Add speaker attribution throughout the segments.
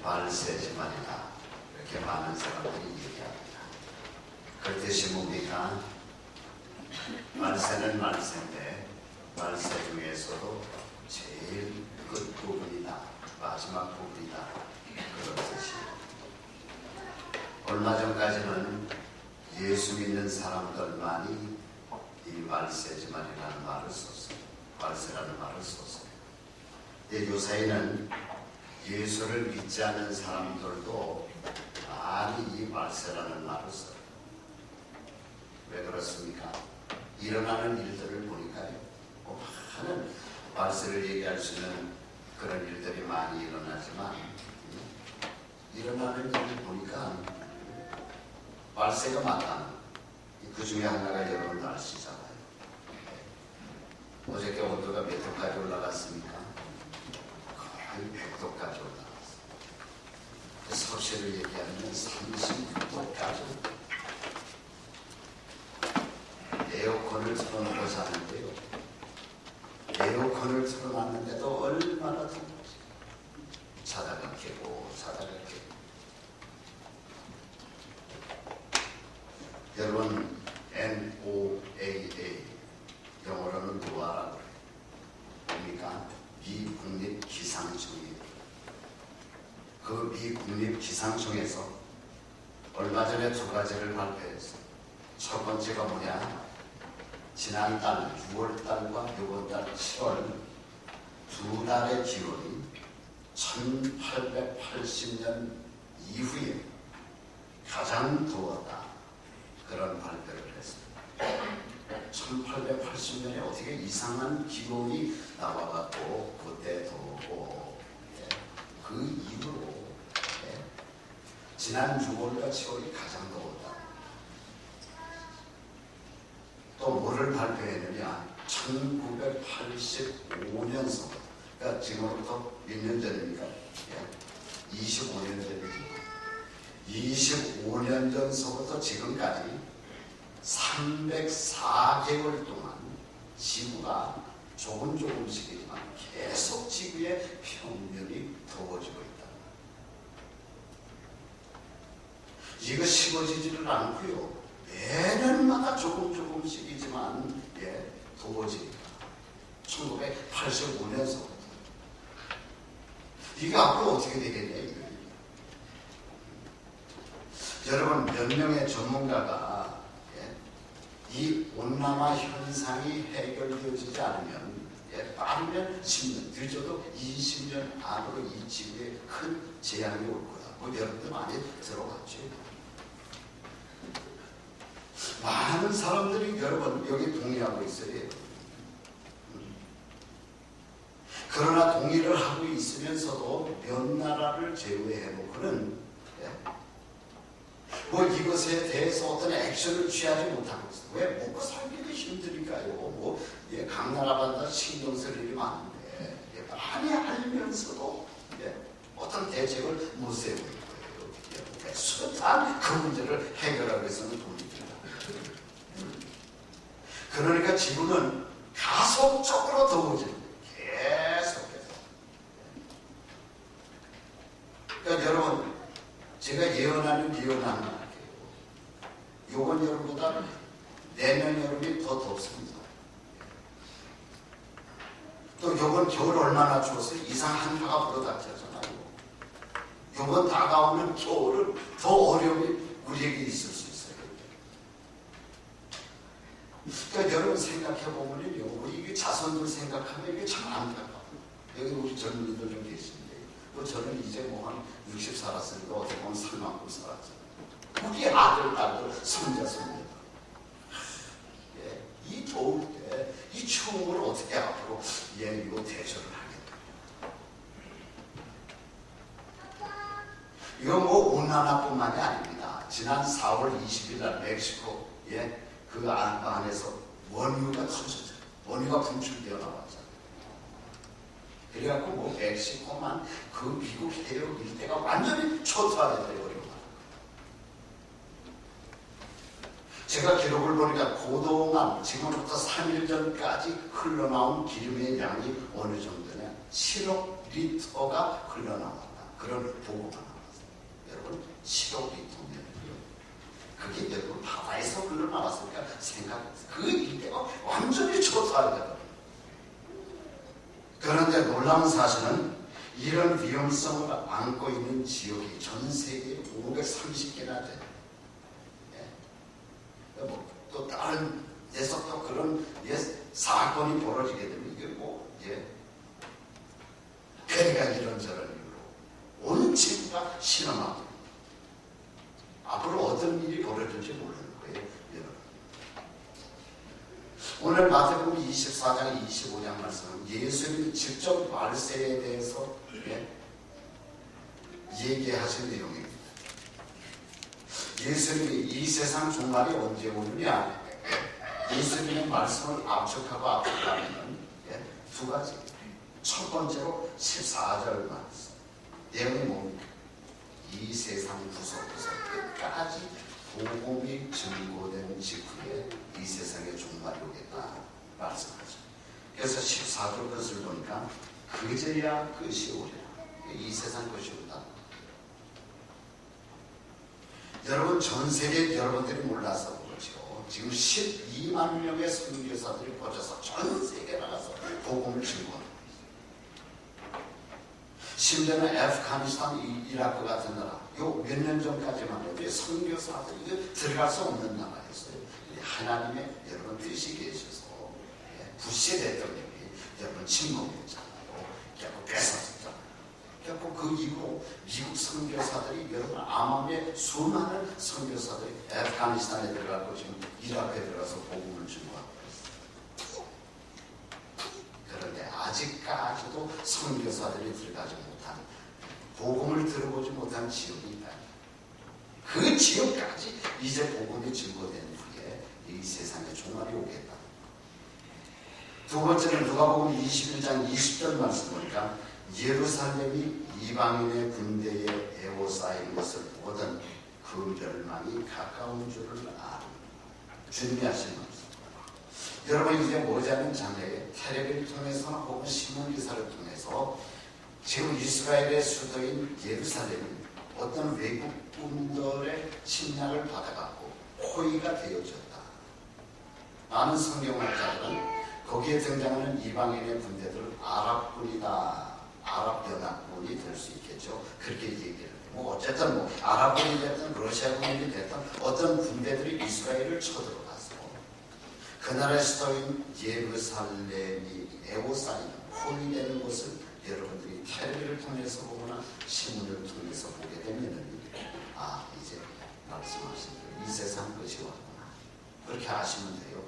Speaker 1: 말세지만이다. 이렇게 많은 사람들이 얘기합니다. 그 뜻이 뭡니까? 말세는 말세인데 말세 중에서도 제일 끝부분이다. 마지막 부분이다. 그런 뜻이에요. 얼마 전까지는 예수 믿는 사람들만이 이 말세지만이라는 말을 썼어요. 말세라는 말을 썼어요. 근데 요사이는 예수를 믿지 않는 사람들도 많이 이 말세라는 말을 써요. 왜 그렇습니까? 일어나는 일들을 보니까요. 많은 말세를 얘기할 수 있는 그런 일들이 많이 일어나지만 일어나는 일을 보니까 말세가 많다. 그 중에 하나가 여러분 날씨잖아요. 어저께 온도가 몇 도까지 올라갔습니까? 거의 100도까지 올라갔어요. 서울시를 얘기하면 36도까지. 에어컨을 틀어놓고 자는데요. 에어컨을 틀어놨는데도 얼마나 더운지. 자다가 깨고 자다가 깨고. 여러분 NOAA 영어로는 노아라고 해요. 뭡니까? 미국립기상청이에요. 그 미국립기상청에서 얼마 전에 두 가지를 발표했어요. 첫 번째가 뭐냐? 지난달 6월달과 이번달 7월 두 달의 기온이 1880년 이후에 가장 더웠다. 그런 발표를 했습니다. 1880년에 어떻게 이상한 기온이 나와갖고 그때 더웠고 그 이후로 지난 6월과 7월이 가장 더웠다. 또 뭐를 발표했느냐? 1985년서 그러니까 지금부터 몇 년 전입니까? 25년 전이죠. 25년 전서부터 지금까지 304개월 동안 지구가 조금씩이지만 계속 지구의 평면이 더워지고 있다. 이거 식어지지를 않고요. 매년마다 조금씩이지만 더워지니까 1985년서부터 이게 앞으로 어떻게 되겠냐. 여러분 몇 명의 전문가가 이 온난화 현상이 해결되어지지 않으면 빠르면 10년, 늦어도 20년 안으로 이 지구에 큰 재앙이 올 거다. 뭐 여러분들 많이 들어봤죠. 많은 사람들이 여러분 여기 동의하고 있어요. 그러나 동의를 하고 있으면서도 몇 나라를 제외해놓고는 뭐 이것에 대해서 어떤 액션을 취하지 못하고 있어요. 왜? 먹고 살기가 힘드니까요. 각 나라마다 신경 쓸 일이 많은데 많이 알면서도 어떤 대책을 못 세우는 거예요. 숱한 그 문제를 해결하기 위해서는 돈이 듭니다. 그러니까 지구는 가속적으로 더워지는 거예요. 계속해서. 그러니까 여러분 제가 예언하는 예언하는 요번 여름보다 내년 여름이 더 덥습니다. 또 요번 겨울 얼마나 추웠어요? 이상 한파가 불어닥쳤잖아요. 요번 다가오는 겨울은 더 어려움이 우리에게 있을 수 있어요. 그러니까 여러분 생각해보면요. 우리 자손들 생각하면 이게 참 안타까워요. 여기 우리 젊은이들 좀 계신데 저는 이제 뭐 한 60 살았으니까 어떻게 보면 살만큼 살았잖아요. 우리 아들, 딸들, 손자, 손녀들. 이 더울 때, 이 추움을 어떻게 앞으로 이거 대처를 하겠다. 이건 뭐 온난화뿐만이 아닙니다. 지난 4월 20일 날 멕시코, 그 안에서 원유가 터졌어요. 원유가 분출되어 나왔잖아요. 그래갖고 뭐 멕시코만 그 미국 해역 일대가 완전히 초토화되어 버리고 제가 기록을 보니까 그동안 지금부터 3일 전까지 흘러나온 기름의 양이 어느 정도냐 7억 리터가 흘러나왔다. 그 그런 보고가 나왔어요. 여러분 시독이 통일이요. 그게 여러분 바다에서 흘러나왔으니까 생각했어요. 그 일대가 완전히 초토화되거든요. 그런데 놀라운 사실은 이런 위험성을 안고 있는 지역이 전 세계에 530개나 돼요. 예. 또 다른 데서 또 그런 사건이 벌어지게 되면 이게 그러니까 이런저런 이유로 온 지구가 실험하고 앞으로 어떤 일이 벌어질지 모르는 거예요. 여러분. 오늘 마태복음 24장 25장 말씀은 예수님이 직접 말세에 대해서 얘기하신 내용입니다. 예수님이 이 세상 종말이 언제 오느냐, 예수님의 말씀을 압축하면 두 가지. 첫 번째로 14절 말씀. 내용이 뭡니까? 이 세상 구석구석 끝까지 복음이 증거된 직후에 이 세상에 종말이 오겠다 말씀하죠. 그래서 14절 것을 보니까 그제야 끝이 오리라. 이 세상 끝이 온다. 여러분 전 세계 여러분들이 몰라서 그렇죠. 지금 12만 명의 선교사들이 퍼져서 전 세계 나가서 복음을 증거합니다. 심지어는 아프가니스탄, 이라크 같은 나라, 요 몇 년 전까지만 해도 선교사들이 들어갈 수 없는 나라였어요. 하나님의 여러분 뜻이 계셔서 부시 대통령이 여러분 침공했잖아요. 결국 뺏었잖아요. 결국 그 이후로 미국 선교사들이 여러분 암암의 수많은 선교사들이 아프가니스탄에 들어가고 지금 이라크에 들어가서 복음을 증거하고 있어요. 그런데 아직까지도 선교사들이 들어가지 못한, 복음을 들어보지 못한 지역이 있다. 그 지역까지 이제 복음이 증거된 후에 이 세상에 종말이 오겠다. 두 번째는 누가복음 21장 20절 말씀 보니까 예루살렘이 이방인의 군대에 에워싸인 것을 보던 그 멸망이 가까운 줄을 아는 주님이 하신 말씀. 여러분 이제 머지않은 장래에 텔레비를 통해서나 혹은 신문기사를 통해서 지금 이스라엘의 수도인 예루살렘이 어떤 외국분들의 침략을 받아갖고 포위가 되어졌다. 많은 성경학자들은 거기에 등장하는 이방인의 군대들은 아랍군이다. 아랍연합군이 될 수 있겠죠. 그렇게 얘기를 해요. 어쨌든 아랍군이 됐든 러시아군이 됐든 어떤 군대들이 이스라엘을 쳐들어가서 그 나라의 수도인 예루살렘이 에워싸이는 포위되는 것을 여러분들이 텔레비를 통해서 보거나 신문을 통해서 보게 되면은 이제 말씀하신 대로 이 세상 끝이 왔구나. 그렇게 아시면 돼요.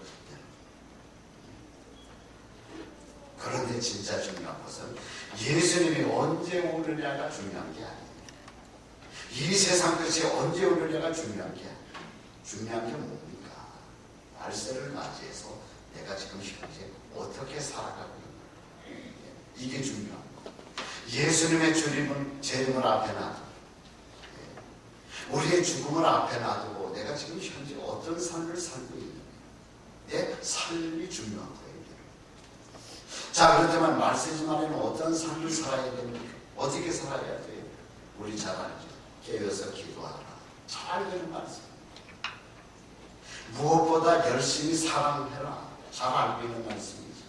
Speaker 1: 그런데 진짜 중요한 것은 예수님이 언제 오느냐가 중요한 게 아니에요. 이 세상 끝이 언제 오느냐가 중요한 게 아니에요. 중요한 게 뭡니까? 말세를 맞이해서 내가 지금 현재 어떻게 살아가고 있는가. 이게 중요한 거. 예수님의 재림을 앞에 놔두고 우리의 죽음을 앞에 놔두고 내가 지금 현재 어떤 삶을 살고 있는가. 내 삶이 중요한 거예요. 자, 그렇지만 말세지만에는 어떤 삶을 살아야 됩니까? 어떻게 살아야 돼요? 우리 잘 알죠. 깨어서 기도하라. 잘 알는 말씀. 무엇보다 열심히 사랑해라. 잘 알고 있는 말씀이죠.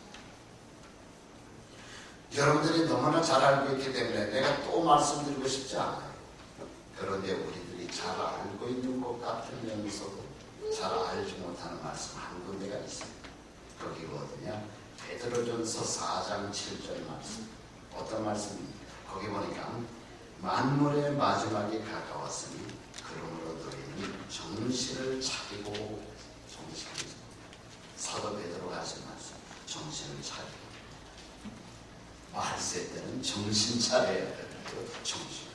Speaker 1: 여러분들이 너무나 잘 알고 있기 때문에 내가 또 말씀드리고 싶지 않아요. 그런데 우리들이 잘 알고 있는 것 같으면서도 잘 알지 못하는 말씀 한 군데가 있어요. 거기가 어디냐? 베드로전서 4장 7절 말씀. 어떤 말씀입니까? 거기 보니까 만물의 마지막이 가까웠으니 그러므로 너희는 정신을 차리고, 정신을, 사도 베드로가 하신 말씀, 정신을 차리고. 말세 때는 정신 차려야 되는 거예요. 정신.